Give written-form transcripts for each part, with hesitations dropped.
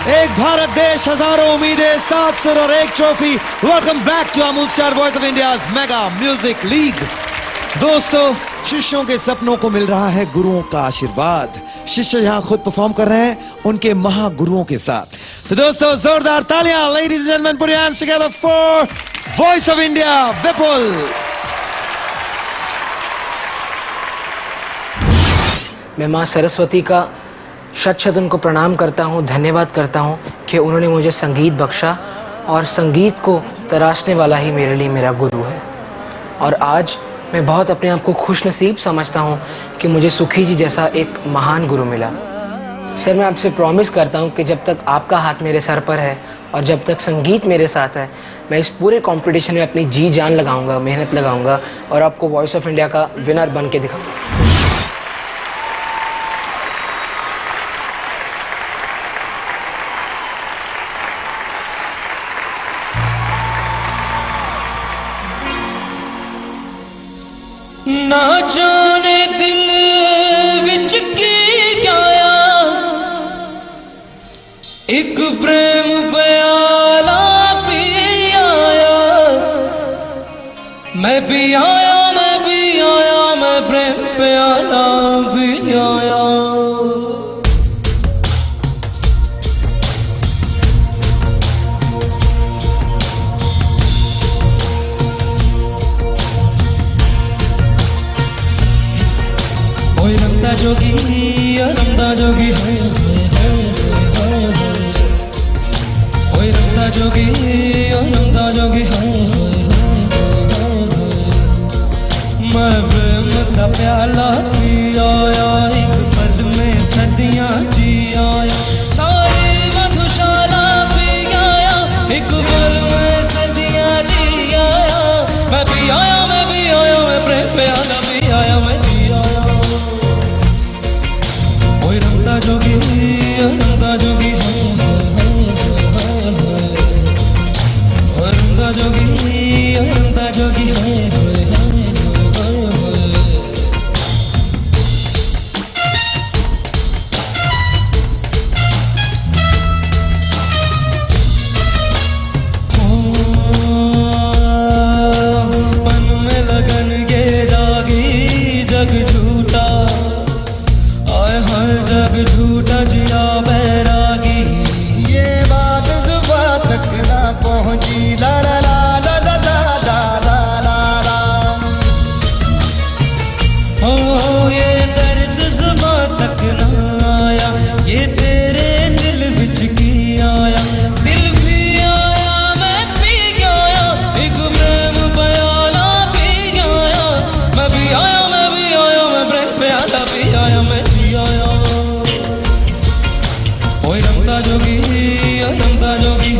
एक भारत देश, हजारों उम्मीदें, 7 सुर और 1 trophy. Welcome back to Amul star voice of India's mega music league. दोस्तों, शिष्यों के सपनों को मिल रहा है गुरुओं का आशीर्वाद। शिष्य यहाँ खुद परफॉर्म कर रहे हैं उनके महागुरुओं के साथ। तो दोस्तों, जोरदार तालियां, ladies and gentleman, put your hands together for voice of India Vipul. मैं माँ सरस्वती का शत उनको प्रणाम करता हूँ, धन्यवाद करता हूँ कि उन्होंने मुझे संगीत बख्शा और संगीत को तराशने वाला ही मेरे लिए मेरा गुरु है। और आज मैं बहुत अपने आप को खुशनसीब समझता हूँ कि मुझे सुखी जी जैसा एक महान गुरु मिला। सर, मैं आपसे प्रॉमिस करता हूँ कि जब तक आपका हाथ मेरे सर पर है और जब तक संगीत मेरे साथ है, मैं इस पूरे कंपटीशन में अपनी जी जान लगाऊंगा, मेहनत लगाऊंगा और आपको वॉइस ऑफ इंडिया का विनर बन के दिखाऊंगा। ना जाने दिल विच की गया, एक प्रेम प्याला पी आया। मैं भी आया, मैं भी आया, मैं प्रेम प्याला पी आया। जोगी रमदा जोगी ओए रमदा जोगी रमदा जोगी मैं प्रेम का प्याला पी आया, एक पल में सदियां जी आया। सारी मधुशाला पी आया, एक पल में सदियां जी आया। मैं भी आया, मैं भी आया, मैं प्रेम प्याला पी आया, मैं भी आया। ओए रमदा जोगी रमदा जोगी रमदा जोगी रमदा जोगी। मन में लगन के जागी जग झूठा, जग झूठा जिया बैरागी। ये बात जुबां तक ना पहुंची, ला ला ला ला ला ला ला ला ला। ओ ये दर्द जुबां तक ना आया, ये तेरे दिल विच की आया। दिल भी आया, मैं पी गया, एक प्रेम प्याला पी गया। मैं भी आया, मैं भी आया, मैं प्रेम प्याला पी आया, मैं भी आया। ओए रमदा जोगी रमदा जोगी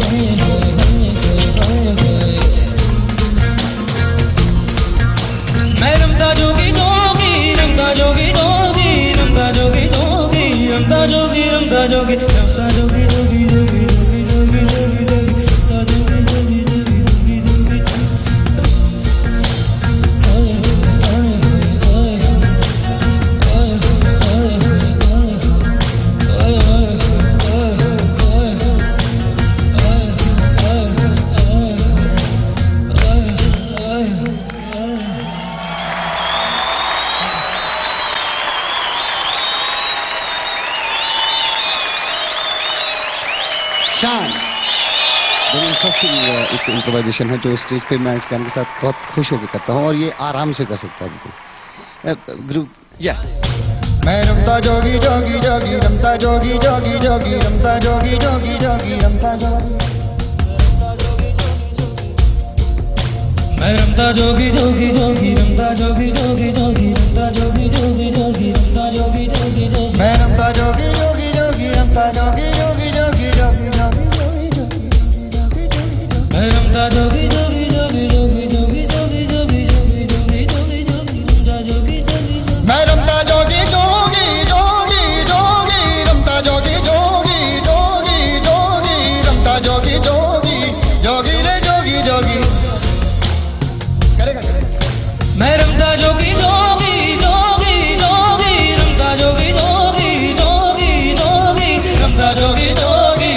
मैं रमदा जोगी जोगी रमदा जोगी जोगी रमदा जोगी जोगी रमदा जोगी रमदा जोगी रमदा जोगी जोगी जोगी जोगी जोगी जोगी रमदा जोगी जोगी जोगी जोगी जोगी। शान बड़ी इंटरेस्टिंग एक इम्प्रोवाइजेशन है जो स्टेज पे मैं इस गाने के साथ बहुत खुश होकर करता हूँ और ये आराम से कर सकता है ग्रुप। मैं रमदा जोगी जोगी जोगी रमदा जोगी जोगी जोगी रमदा जोगी जोगी जोगी रमदा जोगी। मैं रमदा जोगी जोगी जोगी रमदा जोगी जोगी जोगी रमदा जोगी जोगी जोगी रमदा जोगी जोगी जोगी। मैं रमदा जोगी जोगी जोगी रमदा जोगी जोगी जोगी जोगी जोगी जोगी जोगी जोगी। मैं रमदा जोगी जोगी जोगी जोगी जोगी जोगी जोगी जोगी जोगी जोगी जोगी रमदा जोगी जोगी। मैं रमदा जोगी जोगी जोगी जोगी रमदा जोगी जोगी जोगी जोगी रमदा जोगी जोगी जोगी रे जोगी जोगी। करेगा मैं रमदा जोगी जोगी जोगी जोगी रमदा जोगी जोगी जोगी जोगी रमदा जोगी जोगी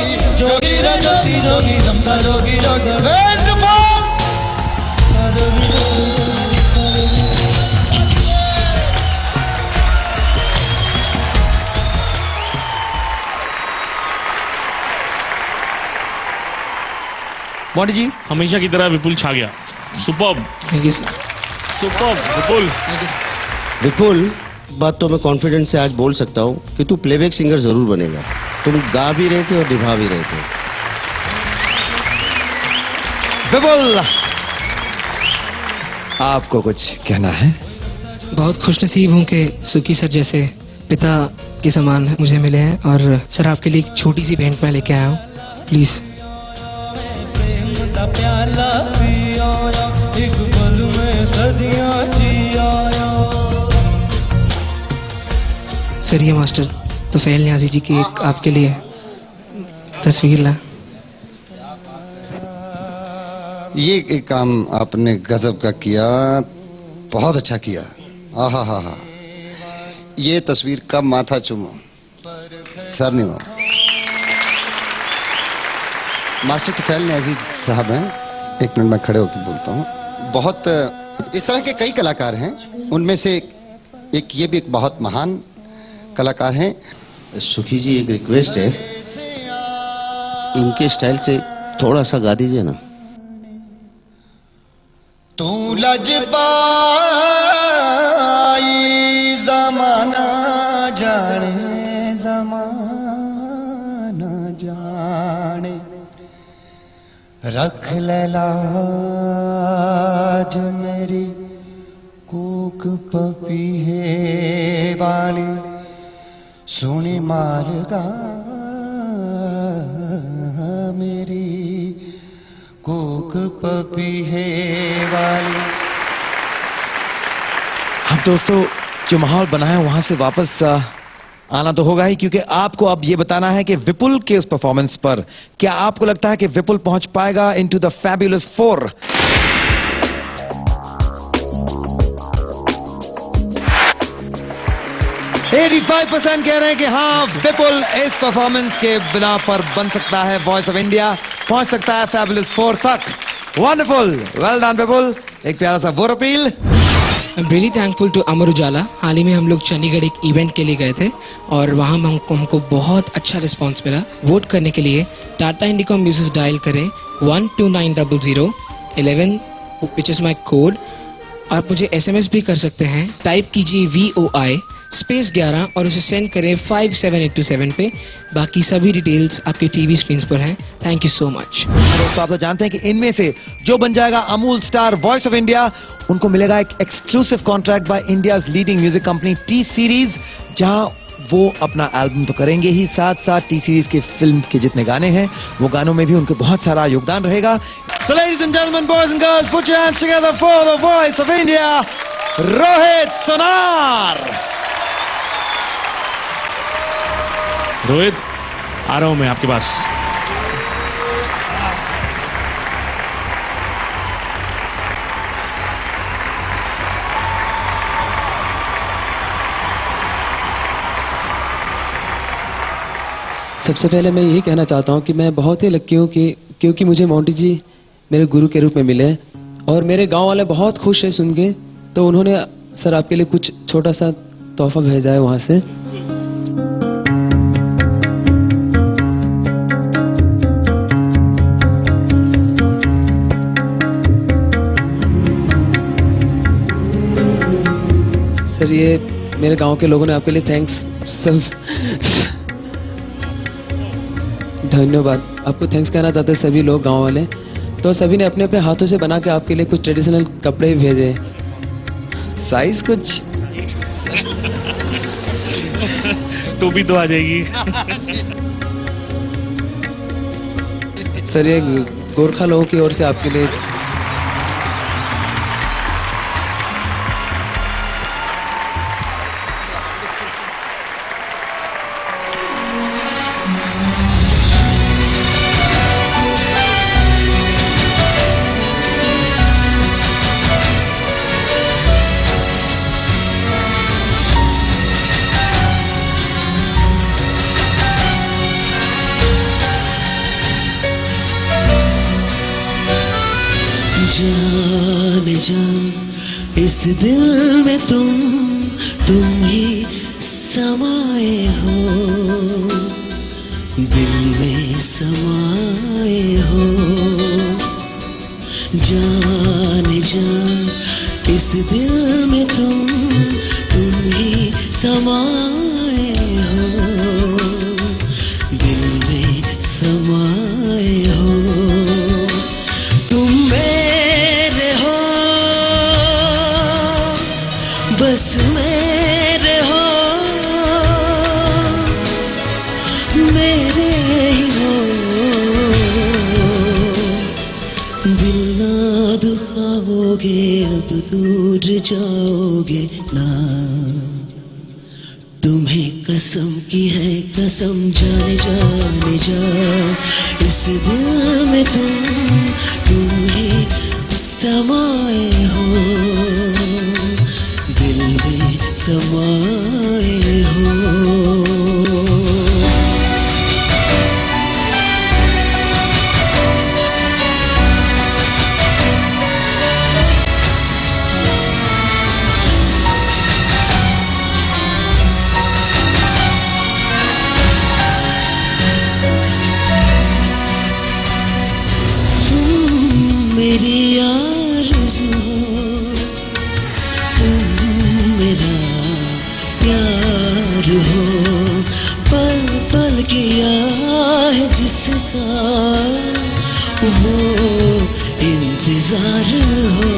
जोगी रमता जोगी जोगी मोंटी जी, हमेशा की तरह विपुल छा गया। Superb, thank you sir. Superb Vipul. Thank you sir. Vipul, बात तो मैं कॉन्फिडेंस से आज बोल सकता हूँ कि तू प्लेबैक सिंगर जरूर बनेगा। तुम गा भी रहे थे और निभा भी रहे थे। विपुल, आपको कुछ कहना है? बहुत खुशनसीब हूँ कि सुखी सर जैसे पिता के समान मुझे मिले हैं। और सर आपके लिए एक छोटी सी भेंट मैं लेके आया हूँ, प्लीज़। प्याला पी आया, एक पल में सदियां जी आया। सर ये मास्टर तुफैल न्याजी जी की एक आपके लिए तस्वीर ला। ये एक काम आपने गजब का किया, बहुत अच्छा किया। आहा हा हा, ये तस्वीर का माथा चूमो, सर नहीं हो। मास्टर तुफैल न्याजी साहब हैं, एक मिनट में खड़े होकर बोलता हूँ। बहुत इस तरह के कई कलाकार हैं, उनमें से एक ये भी एक बहुत महान कलाकार हैं। सुखी जी, एक रिक्वेस्ट है, इनके स्टाइल से थोड़ा सा गा दीजिए ना। तू लजपाई जमाना जाने, जमाना जाने, रख ले लाज मेरी कोक पपीहे वाली, सोनी मालगा मेरी कोक पपीहे वाली। अब दोस्तों, जो माहौल बना है वहां से वापस आना तो होगा ही, क्योंकि आपको अब ये बताना है कि विपुल के उस परफॉर्मेंस पर क्या आपको लगता है कि विपुल पहुंच पाएगा इनटू द फैबुलस 4? 85% कह रहे हैं कि हाँ, विपुल इस परफॉर्मेंस के बिना पर बन सकता है वॉइस ऑफ इंडिया, पहुंच सकता है फैबुलस 4 तक। Wonderful, well done Vipul. एक प्यारा सा vote appeal. I am really thankful to Amar Ujala. हाल ही में हम लोग चंडीगढ़ एक इवेंट के लिए गए थे और वहाँ हमको बहुत अच्छा रिस्पांस मिला। वोट करने के लिए टाटा इंडिकॉम यूजर्स डायल करें 1290011 विच इज़ माई कोड। आप मुझे SMS भी कर सकते हैं, टाइप कीजिए VOI स्पेस 11 और उसे सेंड करें 57827 पे। बाकी सभी डिटेल्स आपके टीवी स्क्रीन पर हैं। Thank you so much. दोस्तों, आप तो जानते हैं कि इनमें से जो बन जाएगा Amul star voice of India, उनको मिलेगा एक exclusive contract by India's leading music company T series, जहां वो अपना एल्बम तो करेंगे ही, साथ साथ टी सीरीज के फिल्म के जितने गाने हैं वो गानों में भी उनको बहुत सारा योगदान रहेगा। So ladies and gentlemen, boys and girls, put your hands together for the voice of India, Rohit सोनार। रोहित, आ रहा हूं मैं आपके पास। सबसे पहले मैं यही कहना चाहता हूँ कि मैं बहुत ही लकी हूँ कि क्योंकि मुझे मोंटी जी मेरे गुरु के रूप में मिले और मेरे गांव वाले बहुत खुश हैं सुन के, तो उन्होंने सर आपके लिए कुछ छोटा सा तोहफा भेजा है वहाँ से। सर ये मेरे गांव के लोगों ने आपके लिए थैंक्स, सब धन्यवाद। आपको थैंक्स कहना चाहते हैं सभी लोग, गांव वाले। तो सभी ने अपने अपने हाथों से बना के आपके लिए कुछ ट्रेडिशनल कपड़े भी भेजे। साइज कुछ टोपी तो आ जाएगी। सर ये गोरखा लोगों की ओर से आपके लिए। जान जान इस दिल में तुम ही समाए हो, दिल में समाए हो। जान जान इस दिल में तुम ही समाए हो, दिल में समाए हो। तुम मेरे हो, बस मेरे हो, मेरे ही हो। दिल ना दुखाओगे अब दूर जाओगे ना, तुम्हें कसम की है कसम जाने जाने जा। इस दिल में तुम ही समाए हो, दिल में समाए हो। मेरी आरज़ू हो, तुम मेरा प्यार हो, पल पल किया है जिसका वो इंतजार हो।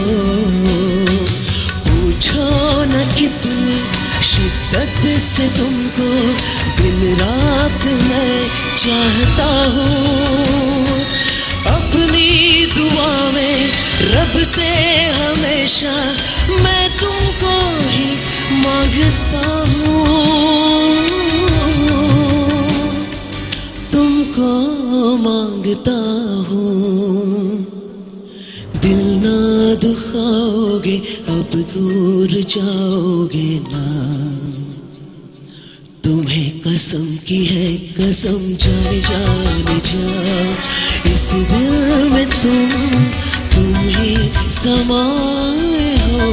पूछो न कितनी शिद्दत से तुमको दिन रात मैं चाहता हूँ। अपनी दुआ में रब से हमेशा मैं तुमको ही मांगता हूँ, तुमको मांगता हूँ। दिल ना दुखाओगे अब दूर जाओगे ना, तुम्हें कसम की है कसम जाने जाने जा। इस दिल में तुम ही समाए हो,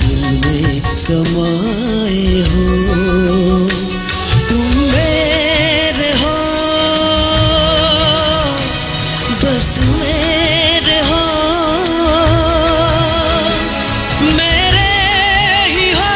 दिल में समाए हो। तुम मेरे हो, बस मेरे हो, मेरे ही हो।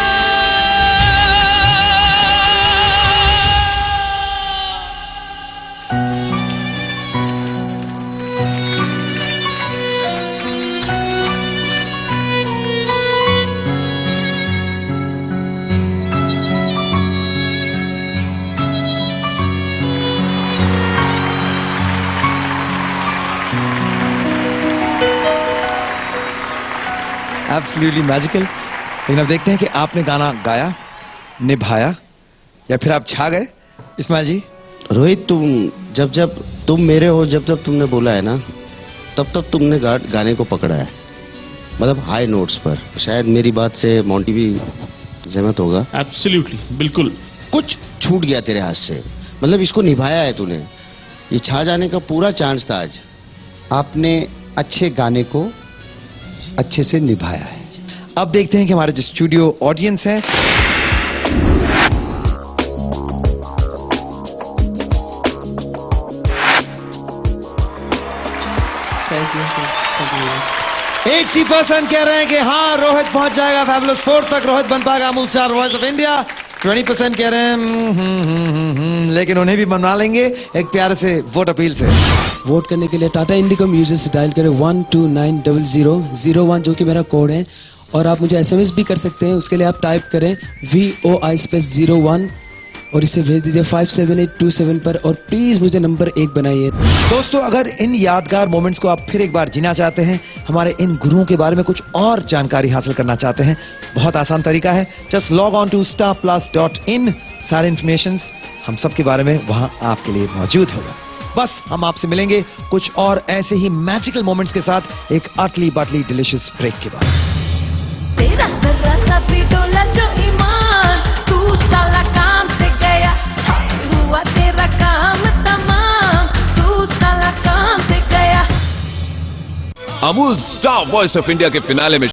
Absolutely magical. लेकिन अब देखते हैं कि आपने गाना गाया, निभाया, या फिर आप छा गए। इस्माइल जी, रोहित, जब जब तुम मेरे हो, जब जब तुमने बोला है ना, तब तब तुमने गाने को पकड़ा है, मतलब हाई नोट्स पर। शायद मेरी बात से मोंटी भी सहमत होगा। एब्सोल्युटली, बिल्कुल। कुछ छूट गया तेरे हाथ से, मतलब इसको निभाया है तूने। ये छा जाने का पूरा चांस था आज। आपने अच्छे गाने को अच्छे से निभाया है। अब देखते हैं कि हमारे जो स्टूडियो ऑडियंस है थैंक यू 80% कह रहे हैं कि हाँ रोहित पहुंच जाएगा फैबुलस 4 तक, रोहित बन पाएगा Amul star voice of India. 20% कह रहे हैं लेकिन उन्हें भी बनवा लेंगे एक प्यारे से वोट अपील से। वोट करने के लिए टाटा इंडिकॉम यूजर से डायल करें 129001 जो कि मेरा कोड है, और आप मुझे एसएमएस भी कर सकते हैं। उसके लिए आप टाइप करें VOI01 और इसे भेज दीजिए 57827 पर, और प्लीज मुझे नंबर 1 बनाइए। दोस्तों, अगर इन यादगार मोमेंट्स को आप फिर एक बार जीना चाहते हैं, हमारे इन गुरुओं के बारे में कुछ और जानकारी हासिल करना चाहते हैं, बहुत आसान तरीका है। Just log on to starplus.in। सारे इंफॉर्मेशंस हम सब के बारे में वहां आपके लिए मौजूद होगा। बस हम आपसे मिलेंगे कुछ और ऐसे ही मैजिकल मोमेंट्स के साथ एक अटली बटली डिलिशियस ब्रेक के बाद। तेरा जरा सा भी डोला जो ईमान, तू साला काम से गया, हुआ तेरा काम तमाम, तू साला काम से गया। Amul star voice of India के फिनाले में